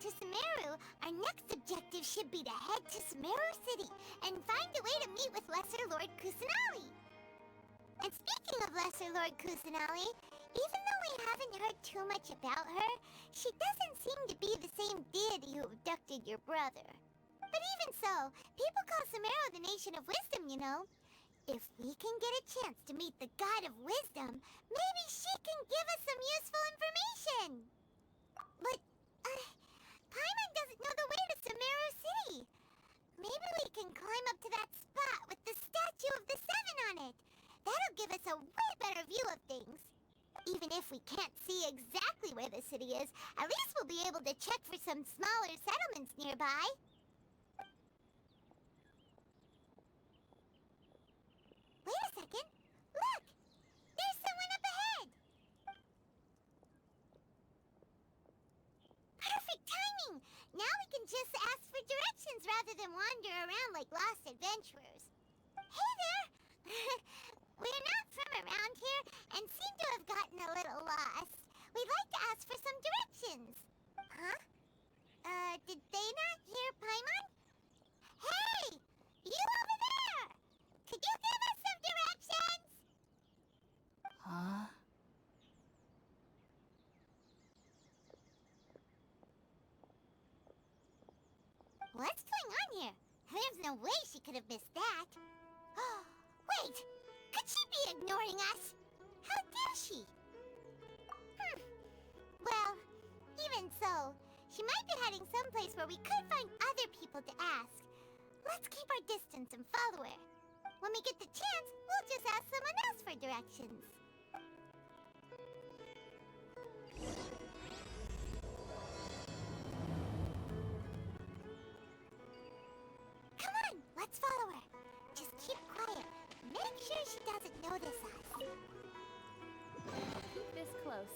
to Sumeru, our next objective should be to head to Sumeru City and find a way to meet with Lesser Lord Kusanali. And speaking of Lesser Lord Kusanali, even though we haven't heard too much about her, she doesn't seem to be the same deity who abducted your brother. But even so, people call Sumeru the Nation of Wisdom, you know. If we can get a chance to meet the God of Wisdom, maybe she can give us some useful information. But, Paimon doesn't know the way to Sumeru City. Maybe we can climb up to that spot with the statue of the Seven on it. That'll give us a way better view of things. Even if we can't see exactly where the city is, at least we'll be able to check for some smaller settlements nearby. Wait a second. Look! There's someone up ahead! Perfect timing! Now we can just ask for directions rather than wander around like lost adventurers. Hey there! We're not from around here and seem to have gotten a little lost. We'd like to ask for some directions. Huh? Did they not hear Paimon? Hey! You over there! Could you give us some directions? Huh? What's going on here? There's no way she could have missed that. Wait! Could she be ignoring us? How dare she? Well, even so, she might be heading someplace where we could find other people to ask. Let's keep our distance and follow her. When we get the chance, we'll just ask someone else for directions. Come on, let's follow her. Just keep quiet. Make sure she doesn't notice us. Keep this close.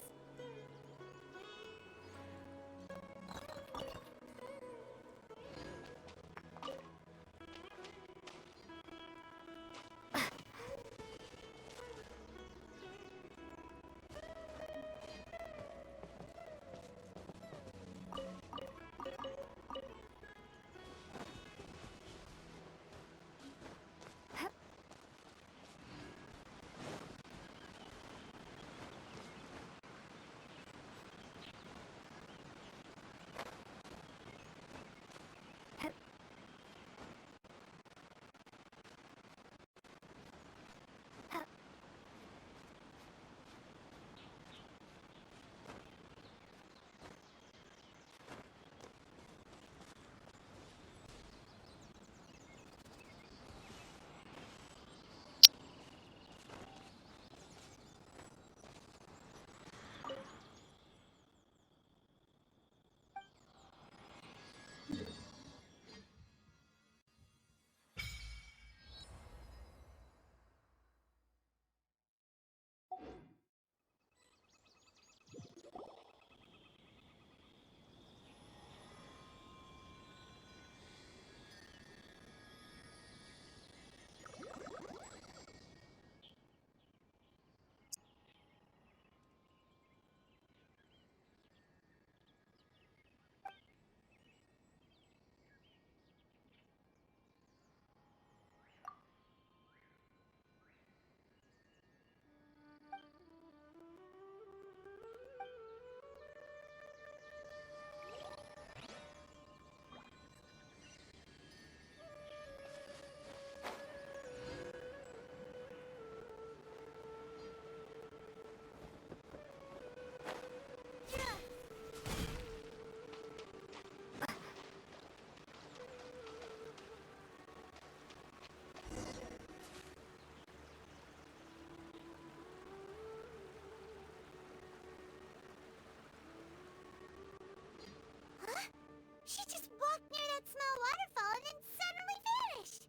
She just walked near that small waterfall and then suddenly vanished.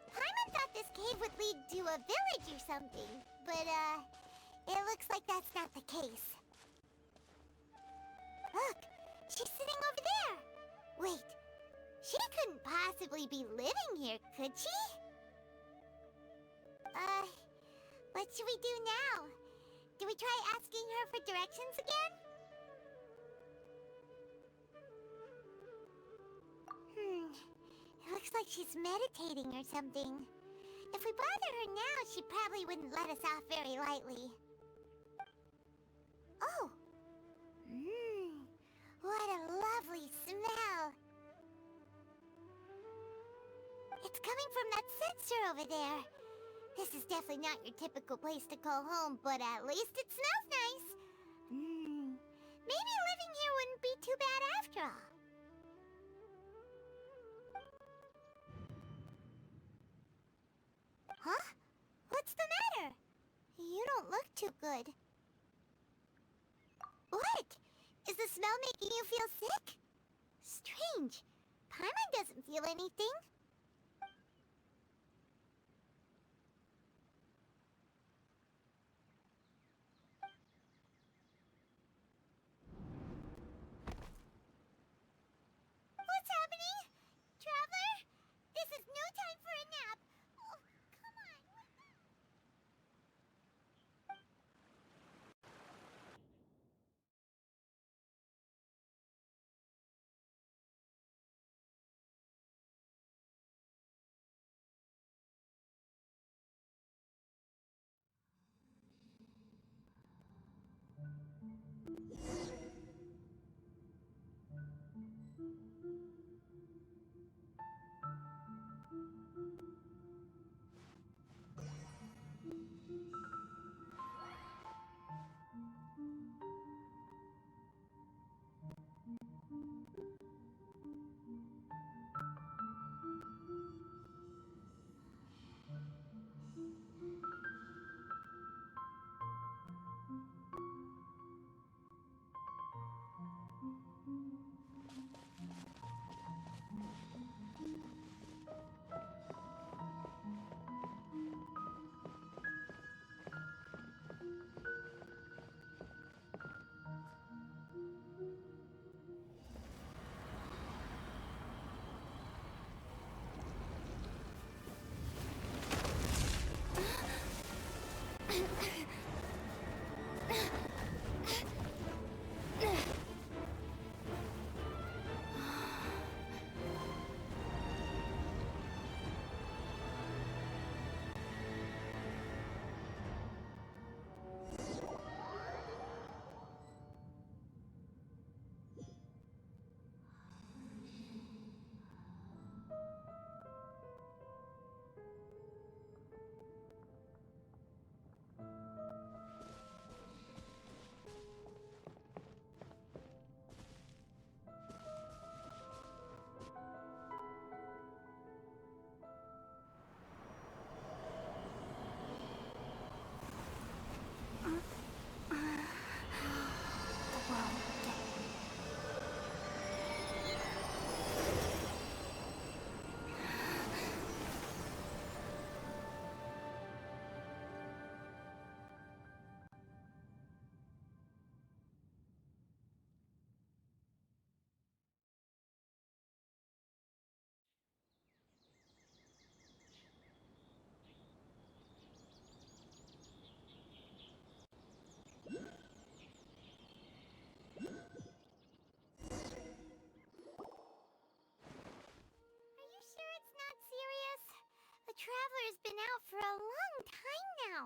Paimon thought this cave would lead to a village or something, but it looks like that's not the case. Look, she's sitting over there. Wait, she couldn't possibly be living here, could she? What should we do now? Do we we try asking her for directions again? It looks like she's meditating or something. If we bother her now, she probably wouldn't let us off very lightly. Oh! What a lovely smell! It's coming from that sensor over there. This is definitely not your typical place to call home, but at least it smells nice. Maybe living here wouldn't be too bad after all. Huh? What's the matter? You don't look too good. What? Is the smell making you feel sick? Strange. Paimon doesn't feel anything. What's happening? Traveler? This is no time for a nap. Oh, come on. Traveler's been out for a long time now.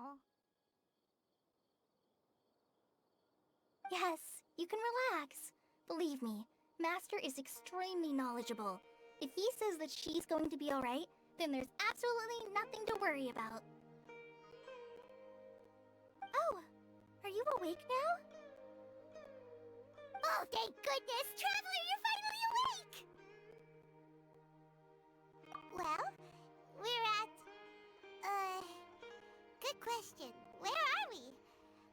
Yes, you can relax. Believe me, Master is extremely knowledgeable. If he says that she's going to be alright, then there's absolutely nothing to worry about. Oh, are you awake now? Oh, thank goodness! Traveler, you're finally awake! Well, we're at... Good question. Where are we?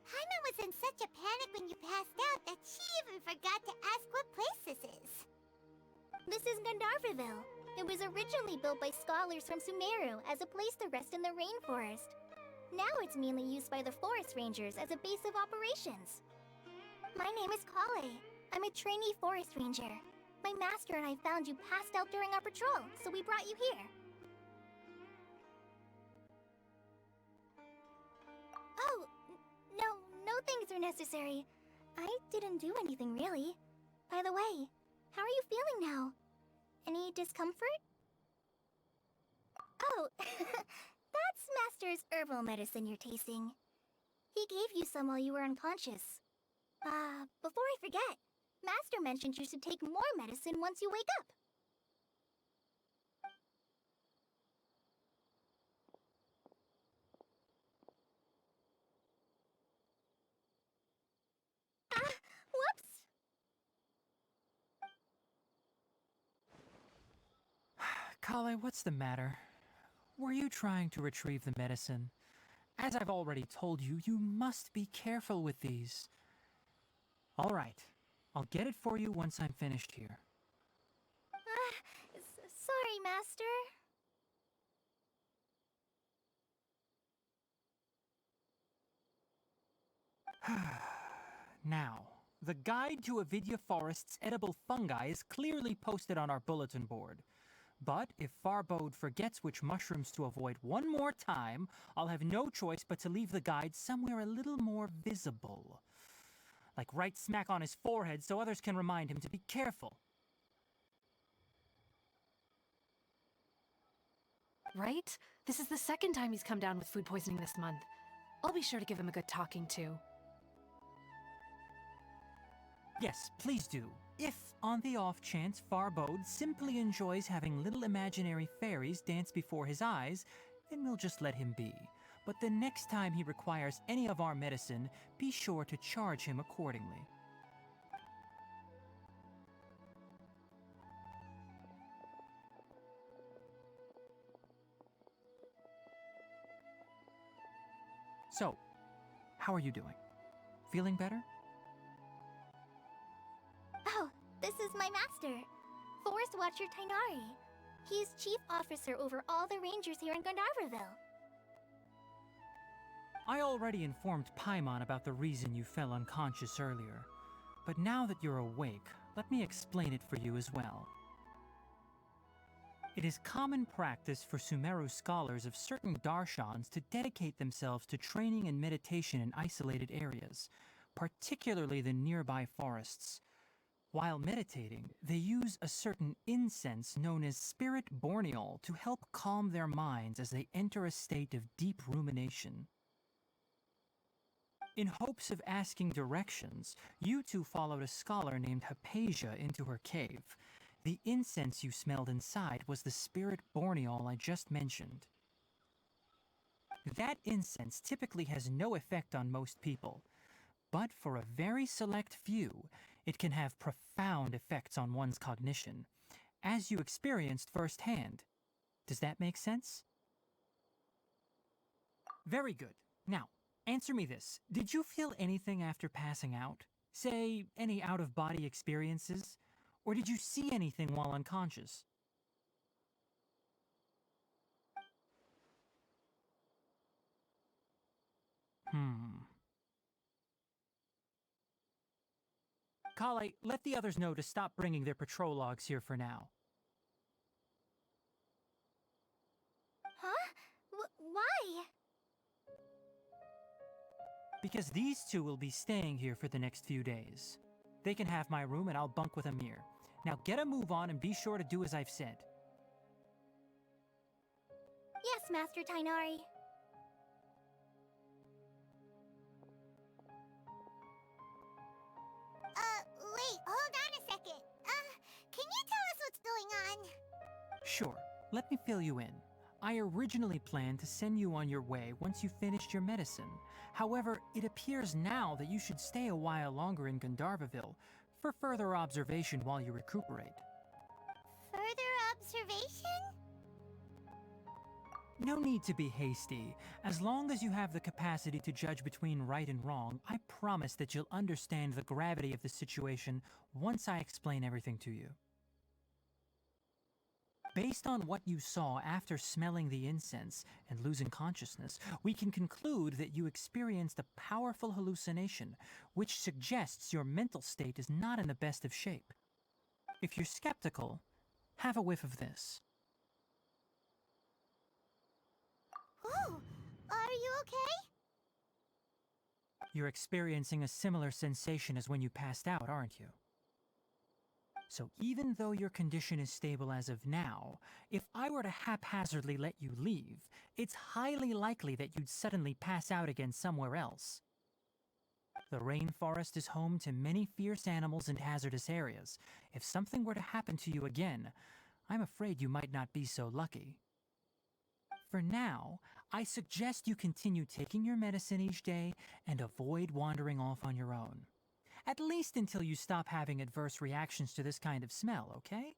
Paimon was in such a panic when you passed out that she even forgot to ask what place this is. This is Gandharvaville. It was originally built by scholars from Sumeru as a place to rest in the rainforest. Now it's mainly used by the forest rangers as a base of operations. My name is Kale. I'm a trainee forest ranger. My master and I found you passed out during our patrol, so we brought you here. Oh, no things are necessary. I didn't do anything, really. By the way, how are you feeling now? Any discomfort? Oh, that's Master's herbal medicine you're tasting. He gave you some while you were unconscious. Before I forget, Master mentioned you should take more medicine once you wake up. Whoops! Kale, what's the matter? Were you trying to retrieve the medicine? As I've already told you, you must be careful with these. All right, I'll get it for you once I'm finished here. Sorry, Master. Now, the guide to Avidya Forest's edible fungi is clearly posted on our bulletin board. But if Farbode forgets which mushrooms to avoid one more time, I'll have no choice but to leave the guide somewhere a little more visible. Like right smack on his forehead so others can remind him to be careful. Right? This is the second time he's come down with food poisoning this month. I'll be sure to give him a good talking to. Yes, please do. If, on the off chance, Farbode simply enjoys having little imaginary fairies dance before his eyes, then we'll just let him be. But the next time he requires any of our medicine, be sure to charge him accordingly. So, how are you doing? Feeling better? Oh, this is my master, Forest Watcher Tainari. He's chief officer over all the rangers here in Gandharvaville. I already informed Paimon about the reason you fell unconscious earlier. But now that you're awake, let me explain it for you as well. It is common practice for Sumeru scholars of certain darshans to dedicate themselves to training and meditation in isolated areas, particularly the nearby forests. While meditating, they use a certain incense known as spirit borneol to help calm their minds as they enter a state of deep rumination. In hopes of asking directions, you two followed a scholar named Hypatia into her cave. The incense you smelled inside was the spirit borneol I just mentioned. That incense typically has no effect on most people, but for a very select few, it can have profound effects on one's cognition, as you experienced firsthand. Does that make sense? Very good. Now, answer me this. Did you feel anything after passing out? Say, any out-of-body experiences? Or did you see anything while unconscious? Kale, let the others know to stop bringing their patrol logs here for now. Huh? Why? Because these two will be staying here for the next few days. They can have my room and I'll bunk with Amir. Now get a move on and be sure to do as I've said. Yes, Master Tainari. Wait, hold on a second. Can you tell us what's going on? Sure, let me fill you in. I originally planned to send you on your way once you finished your medicine. However, it appears now that you should stay a while longer in Gandharvaville for further observation while you recuperate. Further observation? No need to be hasty. As long as you have the capacity to judge between right and wrong, I promise that you'll understand the gravity of the situation once I explain everything to you. Based on what you saw after smelling the incense and losing consciousness, we can conclude that you experienced a powerful hallucination, which suggests your mental state is not in the best of shape. If you're skeptical, have a whiff of this. Oh, are you okay? You're experiencing a similar sensation as when you passed out, aren't you? So even though your condition is stable as of now, if I were to haphazardly let you leave, it's highly likely that you'd suddenly pass out again somewhere else. The rainforest is home to many fierce animals and hazardous areas. If something were to happen to you again, I'm afraid you might not be so lucky. For now, I suggest you continue taking your medicine each day and avoid wandering off on your own. At least until you stop having adverse reactions to this kind of smell, okay?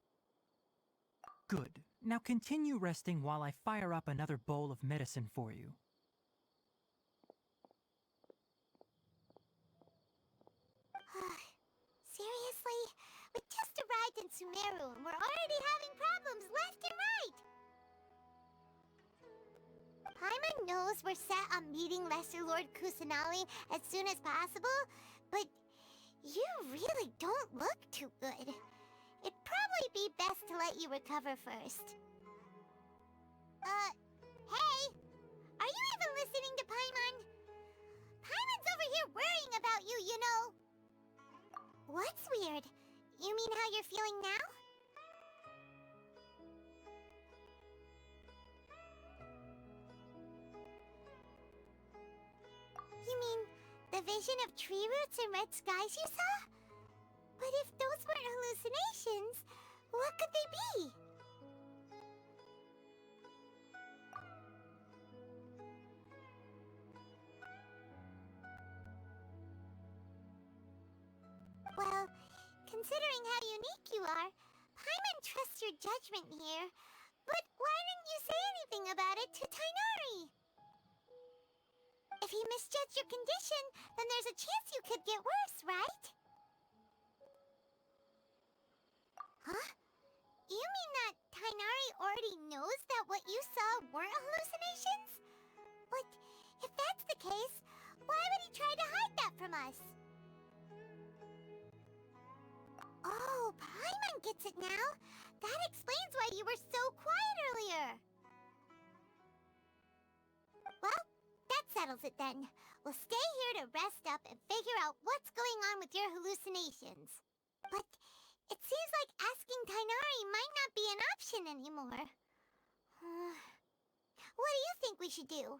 Good. Now continue resting while I fire up another bowl of medicine for you. Seriously? We just arrived in Sumeru and we're already having problems left and right! Paimon knows we're set on meeting Lesser Lord Kusanali as soon as possible, but you really don't look too good. It'd probably be best to let you recover first. Hey! Are you even listening to Paimon? Paimon's over here worrying about you, you know! What's weird? You mean how you're feeling now? You mean the vision of tree roots and red skies you saw? But if those weren't hallucinations, what could they be? Well, considering how unique you are, Paimon trusts your judgment here. But why didn't you say anything about it to Tainari? If he misjudged your condition, then there's a chance you could get worse, right? Huh? You mean that Tainari already knows that what you saw weren't hallucinations? But if that's the case, why would he try to hide that from us? Oh, Paimon gets it now. That explains why you were so quiet earlier. Well, that settles it then. We'll stay here to rest up and figure out what's going on with your hallucinations. But it seems like asking Tainari might not be an option anymore. What do you think we should do?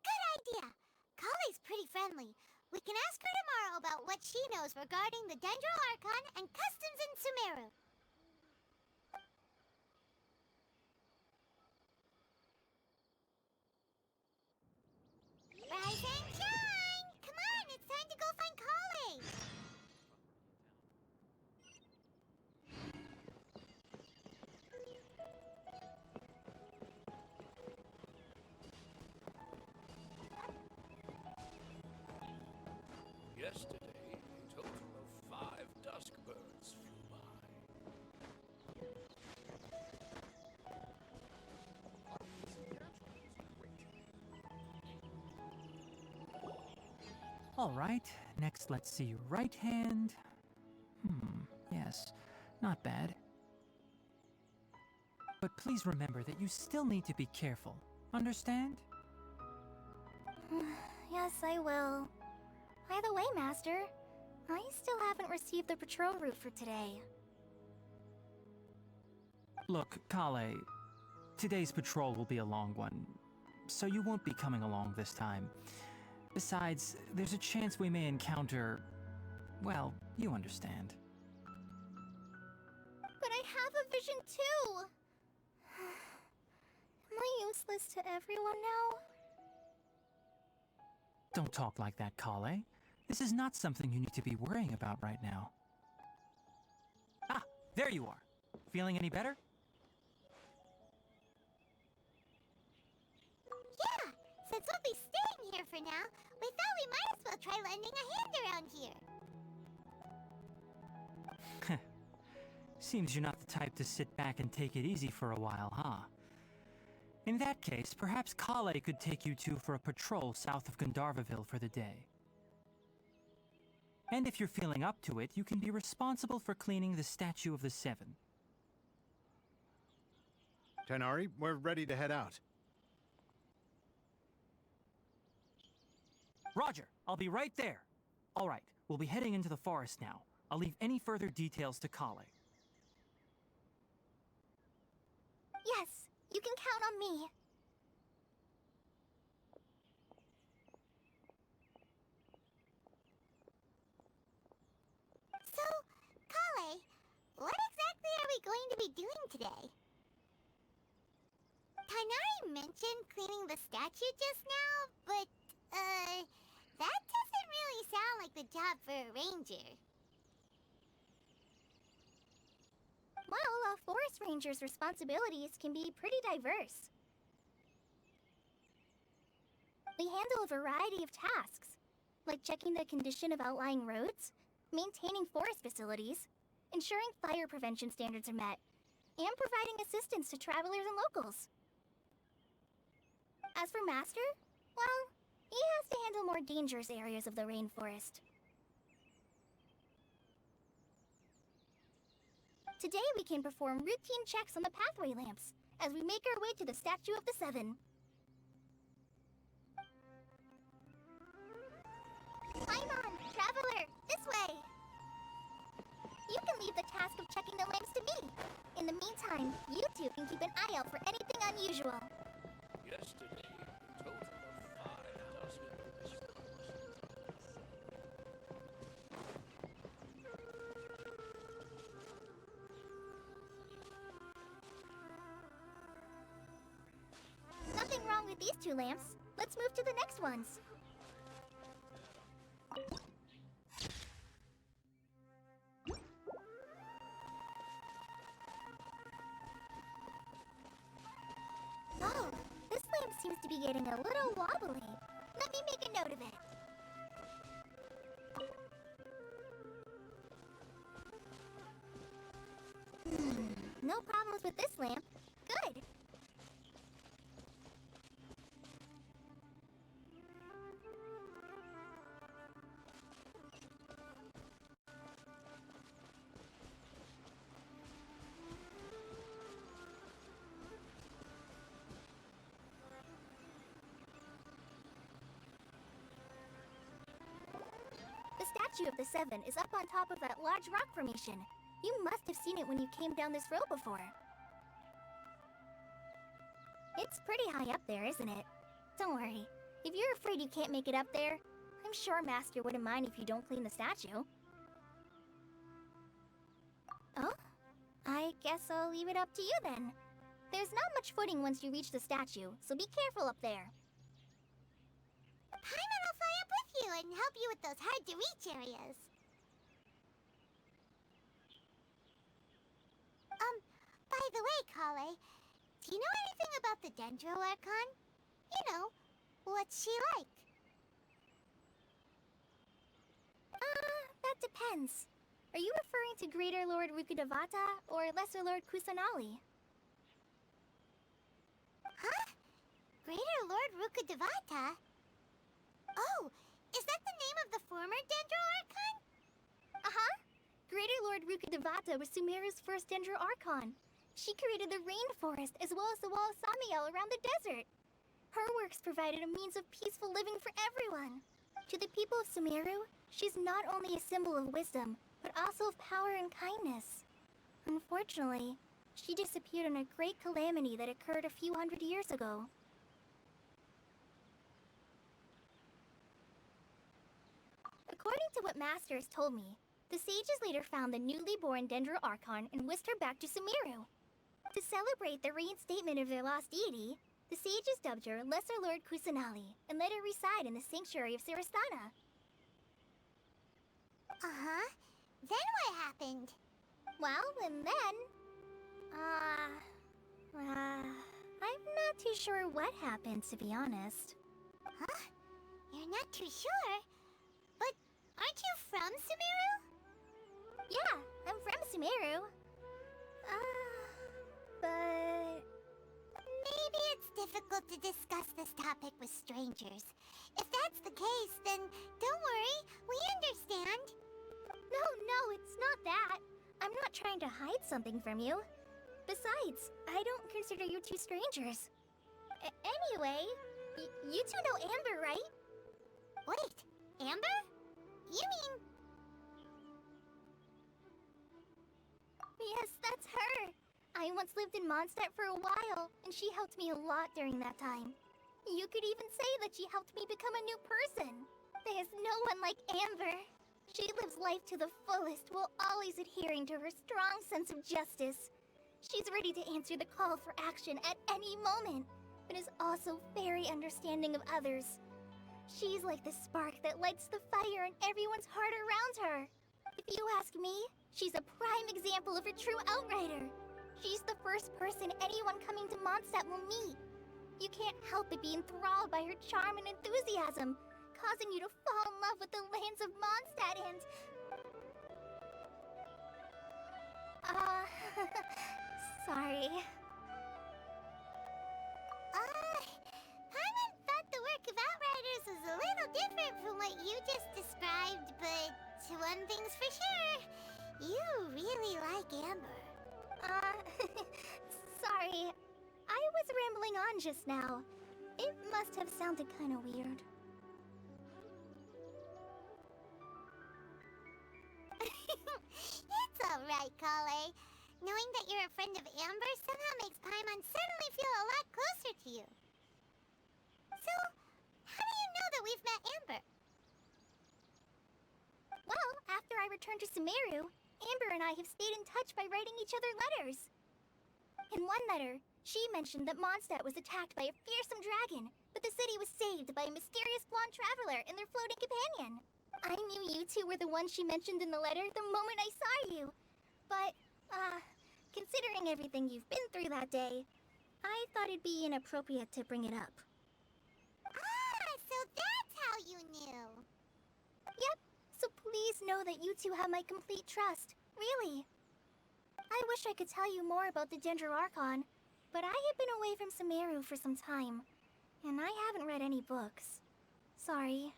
Good idea! Kale's pretty friendly. We can ask her tomorrow about what she knows regarding the Dendro Archon and customs in Sumeru. Rise and shine! Come on, it's time to go find Kale! Yesterday, a total of 5 dusk birds flew by. All right, next let's see. Right hand. Yes, not bad. But please remember that you still need to be careful. Understand? Yes, I will. By the way, Master, I still haven't received the patrol route for today. Look, Kale, today's patrol will be a long one, so you won't be coming along this time. Besides, there's a chance we may encounter... well, you understand. But I have a vision too! Am I useless to everyone now? Don't talk like that, Kale. This is not something you need to be worrying about right now. Ah, there you are. Feeling any better? Yeah, since we'll be staying here for now, we thought we might as well try lending a hand around here. Seems you're not the type to sit back and take it easy for a while, huh? In that case, perhaps Kale could take you two for a patrol south of Gandharvaville for the day. And if you're feeling up to it, you can be responsible for cleaning the Statue of the Seven. Tainari, we're ready to head out. Roger, I'll be right there. All right, we'll be heading into the forest now. I'll leave any further details to Kale. Yes, you can count on me. So, Kale, what exactly are we going to be doing today? Tighnari mentioned cleaning the statue just now, but, that doesn't really sound like the job for a ranger. Well, a forest ranger's responsibilities can be pretty diverse. They handle a variety of tasks, like checking the condition of outlying roads, maintaining forest facilities, ensuring fire prevention standards are met, and providing assistance to travelers and locals. As for Master, well, he has to handle more dangerous areas of the rainforest. Today we can perform routine checks on the pathway lamps as we make our way to the Statue of the Seven. Climb on, traveler! This way! You can leave the task of checking the lamps to me. In the meantime, you two can keep an eye out for anything unusual. Yesterday, a total of 5 dusk birds. Nothing wrong with these two lamps. Let's move to the next ones. Oh, this lamp seems to be getting a little wobbly. Let me make a note of it. No problems with this lamp. Good. The Statue of the Seven is up on top of that large rock formation. You must have seen it when you came down this road before. It's pretty high up there, isn't it? Don't worry. If you're afraid you can't make it up there, I'm sure Master wouldn't mind if you don't clean the statue. Oh? I guess I'll leave it up to you then. There's not much footing once you reach the statue, so be careful up there. Paimon will fly up with you and help you with those hard-to-reach areas. By the way, Kale, do you know anything about the Dendro Archon? You know, what's she like? That depends. Are you referring to Greater Lord Rukkhadevata or Lesser Lord Kusanali? Huh? Greater Lord Rukkhadevata? Oh, is that the name of the former Dendro Archon? Uh-huh. Greater Lord Rukkhadevata was Sumeru's first Dendro Archon. She created the rainforest as well as the wall of Samiel around the desert. Her works provided a means of peaceful living for everyone. To the people of Sumeru, she's not only a symbol of wisdom, but also of power and kindness. Unfortunately, she disappeared in a great calamity that occurred a few hundred years ago. According to what Master has told me, the sages later found the newly born Dendro Archon and whisked her back to Sumeru. To celebrate the reinstatement of their lost deity, the sages dubbed her Lesser Lord Kusanali and let her reside in the sanctuary of Sarastana. Uh-huh. Then what happened? Well, and then... I'm not too sure what happened, to be honest. Huh? You're not too sure? But aren't you from Sumeru? Yeah, I'm from Sumeru. But... Maybe it's difficult to discuss this topic with strangers. If that's the case, then don't worry, we understand. No, it's not that. I'm not trying to hide something from you. Besides, I don't consider you two strangers. Anyway, you two know Amber, right? Wait, Amber? You mean... Yes, that's her. I once lived in Mondstadt for a while, and she helped me a lot during that time. You could even say that she helped me become a new person. There's no one like Amber. She lives life to the fullest while always adhering to her strong sense of justice. She's ready to answer the call for action at any moment, but is also very understanding of others. She's like the spark that lights the fire in everyone's heart around her. If you ask me, she's a prime example of a true outrider. She's the first person anyone coming to Mondstadt will meet. You can't help but be enthralled by her charm and enthusiasm, causing you to fall in love with the lands of Mondstadt and... sorry. Paimon thought the work of Outriders was a little different from what you just described, but one thing's for sure. You really like Amber. Sorry. I was rambling on just now. It must have sounded kind of weird. It's alright, Kale. Knowing that you're a friend of Amber somehow makes Paimon suddenly feel a lot closer to you. So, how do you know that we've met Amber? Well, after I returned to Sumeru, Amber and I have stayed in touch by writing each other letters. In one letter, she mentioned that Mondstadt was attacked by a fearsome dragon, but the city was saved by a mysterious blonde traveler and their floating companion. I knew you two were the ones she mentioned in the letter the moment I saw you. But, considering everything you've been through that day, I thought it'd be inappropriate to bring it up. Ah, so that's how you knew. Yep, so please know that you two have my complete trust. Really. I wish I could tell you more about the Ginger Archon, but I have been away from Sumeru for some time, and I haven't read any books. Sorry.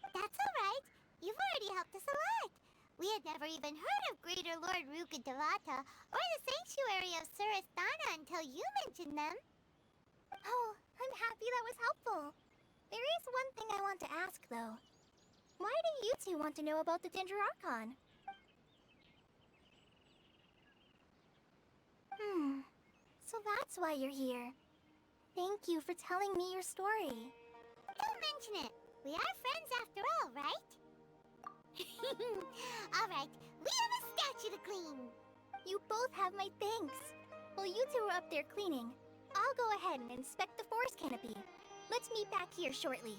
That's alright. You've already helped us a lot. We had never even heard of Greater Lord Rukkhadevata or the Sanctuary of Surasthana until you mentioned them. Oh, I'm happy that was helpful. There is one thing I want to ask, though. Why do you two want to know about the Ginger Archon? So that's why you're here. Thank you for telling me your story. Don't mention it. We are friends after all, right? Alright, we have a statue to clean. You both have my thanks. While you two are up there cleaning, I'll go ahead and inspect the forest canopy. Let's meet back here shortly.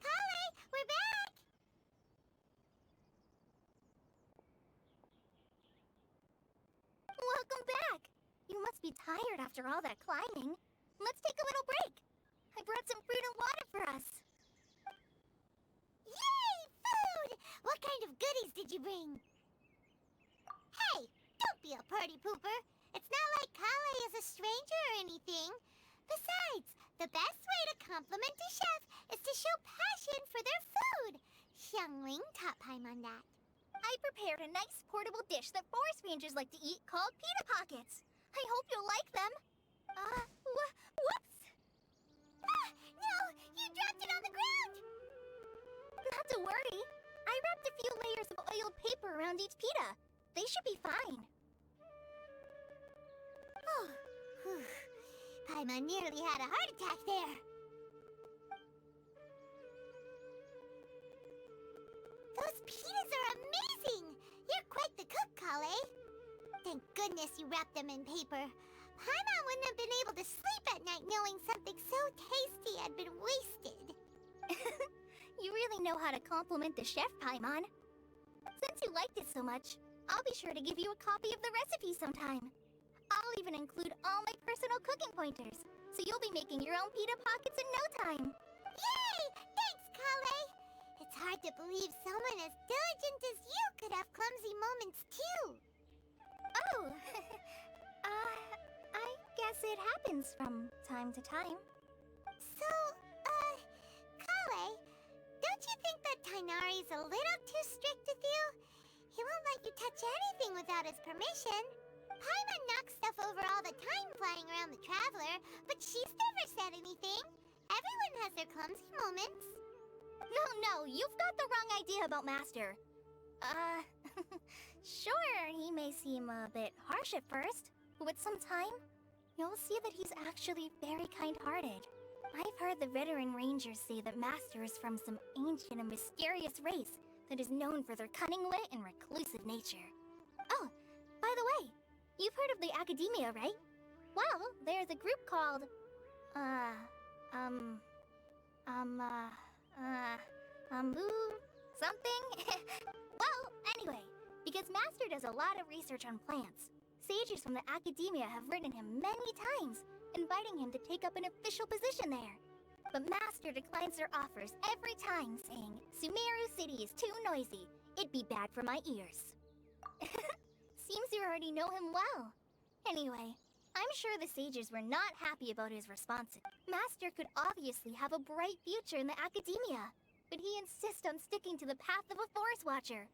Kale, we're back! Welcome back! You must be tired after all that climbing. Let's take a little break. I brought some fruit and water for us. Yay, food! What kind of goodies did you bring? Hey, don't be a party pooper. It's not like Kale is a stranger or anything. Besides, the best way to compliment a chef is to show passion for their food. Xiangling taught Paimon that. I prepared a nice portable dish that forest rangers like to eat called pita pockets. I hope you'll like them. Whoops! Ah, no! You dropped it on the ground! Not to worry. I wrapped a few layers of oiled paper around each pita. They should be fine. Oh, whew. Paimon nearly had a heart attack there. Those pitas are amazing! You're quite the cook, Kale. Thank goodness goodness you wrapped them in paper. Paimon wouldn't have been able to sleep at night knowing something so tasty had been wasted. You really know how to compliment the chef, Paimon. Since you liked it so much, I'll be sure to give you a copy of the recipe sometime. I'll even include all my personal cooking pointers, so you'll be making your own pita pockets in no time. Yay! Thanks, Kale! It's hard to believe someone as diligent as you could have clumsy moments too. Oh, I guess it happens from time to time. So, Kale, don't you think that Tainari's a little too strict with you? He won't let you touch anything without his permission. Paimon knocks stuff over all the time flying around the Traveler, but she's never said anything. Everyone has their clumsy moments. No, you've got the wrong idea about Master. Sure, he may seem a bit harsh at first, but with some time, you'll see that he's actually very kind-hearted. I've heard the veteran rangers say that Master is from some ancient and mysterious race that is known for their cunning wit and reclusive nature. Oh, by the way, you've heard of the Academia, right? Well, there's a group called, something? Well, anyway, because Master does a lot of research on plants, sages from the Academia have written him many times, inviting him to take up an official position there. But Master declines their offers every time, saying, Sumeru City is too noisy. It'd be bad for my ears. Seems you already know him well. Anyway, I'm sure the sages were not happy about his responses. Master could obviously have a bright future in the Academia, but he insists on sticking to the path of a forest watcher.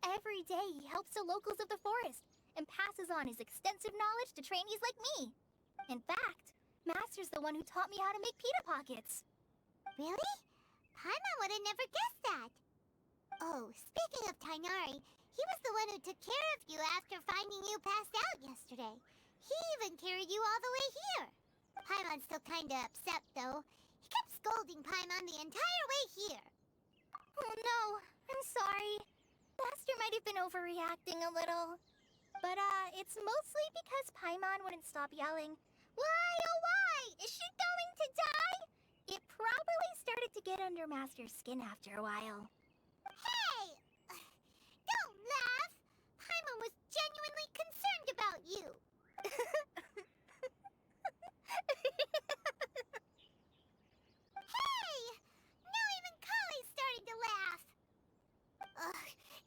Every day he helps the locals of the forest and passes on his extensive knowledge to trainees like me. In fact, Master's the one who taught me how to make pita pockets. Really? Paimon would have never guessed that. Oh, speaking of Tainari, he was the one who took care of you after finding you passed out yesterday. He even carried you all the way here. Paimon's still kinda upset, though. He kept scolding Paimon the entire way here. Oh no, I'm sorry. Master might have been overreacting a little. But, it's mostly because Paimon wouldn't stop yelling, Why, oh why? Is she going to die? It probably started to get under Master's skin after a while. Hey! Don't laugh! Paimon was genuinely concerned about you. Hey! Now even Kale's starting to laugh.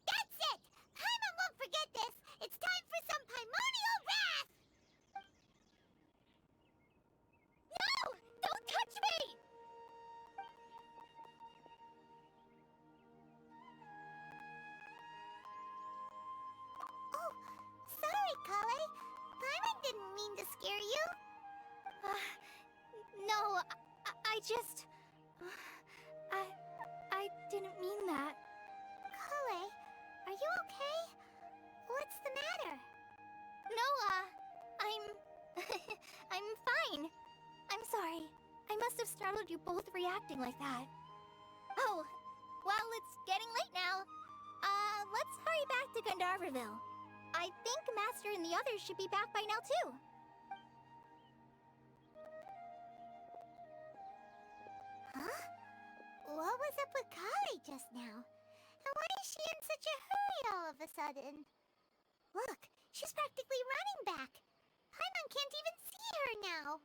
That's it! Paimon won't forget this! It's time for some Paimonial wrath! No! Don't touch me! Oh, sorry, Kale. Paimon didn't mean to scare you. No, I just... I didn't mean that. Kale, are you okay? What's the matter? No, I'm... I'm fine. I'm sorry. I must have startled you both reacting like that. Oh, well, it's getting late now. Let's hurry back to Gandharville. I think Master and the others should be back by now, too. Huh? What was up with Kale just now? And why is she in such a hurry all of a sudden? Look, she's practically running back. Paimon can't even see her now.